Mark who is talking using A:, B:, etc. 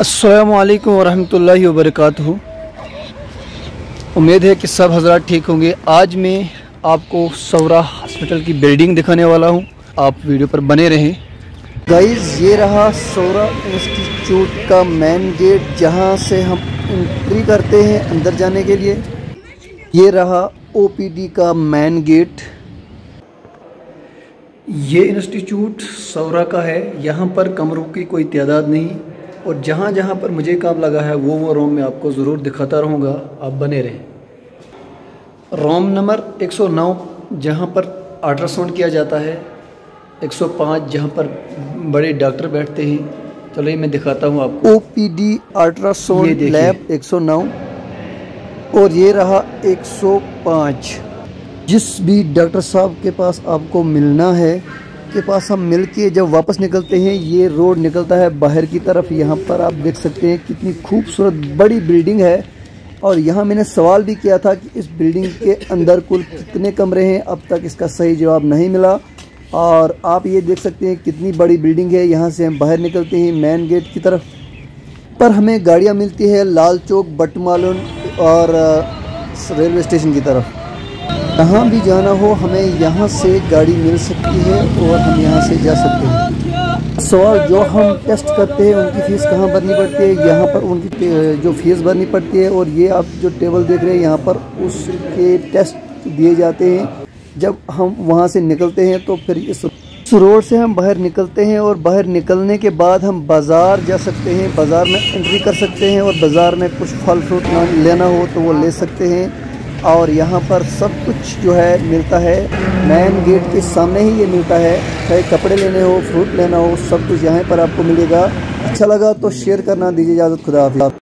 A: अस्सलामु अलैकुम वरहमतुल्लाहि वबरकातुहू। उम्मीद है कि सब हज़रात ठीक होंगे। आज मैं आपको सौरा हॉस्पिटल की बिल्डिंग दिखाने वाला हूं, आप वीडियो पर बने रहें। गाइस, ये रहा सौरा इंस्टीट्यूट का मेन गेट, जहां से हम एंट्री करते हैं अंदर जाने के लिए। ये रहा ओपीडी का मेन गेट। ये इंस्टीट्यूट सौरा का है। यहाँ पर कमरों की कोई तादाद नहीं, और जहाँ जहाँ पर मुझे काम लगा है वो रूम में आपको ज़रूर दिखाता रहूँगा, आप बने रहें। रूम नंबर 109 जहाँ पर अल्ट्रासाउंड किया जाता है, 105 जहाँ पर बड़े डॉक्टर बैठते हैं। चलो ये मैं दिखाता हूँ आपको। ओपीडी अल्ट्रासाउंड लैब 109, और ये रहा 105। जिस भी डॉक्टर साहब के पास आपको मिलना है के पास हम मिल के जब वापस निकलते हैं, ये रोड निकलता है बाहर की तरफ। यहाँ पर आप देख सकते हैं कितनी खूबसूरत बड़ी बिल्डिंग है। और यहाँ मैंने सवाल भी किया था कि इस बिल्डिंग के अंदर कुल कितने कमरे हैं, अब तक इसका सही जवाब नहीं मिला। और आप ये देख सकते हैं कितनी बड़ी बिल्डिंग है। यहाँ से हम बाहर निकलते हैं मेन गेट की तरफ, पर हमें गाड़ियाँ मिलती है लाल चौक, बटमालून और रेलवे स्टेशन की तरफ। कहाँ भी जाना हो हमें यहाँ से गाड़ी मिल सकती है और हम यहाँ से जा सकते हैं। सवाल, जो हम टेस्ट करते हैं उनकी फ़ीस कहाँ भरनी पड़ती है? यहाँ पर उनकी जो फ़ीस भरनी पड़ती है, और ये आप जो टेबल देख रहे हैं यहाँ पर उसके टेस्ट दिए जाते हैं। जब हम वहाँ से निकलते हैं तो फिर इस रोड से हम बाहर निकलते हैं, और बाहर निकलने के बाद हम बाज़ार जा सकते हैं। बाज़ार में एंट्री कर सकते हैं, और बाज़ार में कुछ फल फ्रूट लेना हो तो वो ले सकते हैं। और यहाँ पर सब कुछ जो है मिलता है, मेन गेट के सामने ही ये मिलता है। चाहे कपड़े लेने हो, फ्रूट लेना हो, सब कुछ यहाँ पर आपको मिलेगा। अच्छा लगा तो शेयर करना। दीजिए इजाज़त, खुदा हाफ़िज़।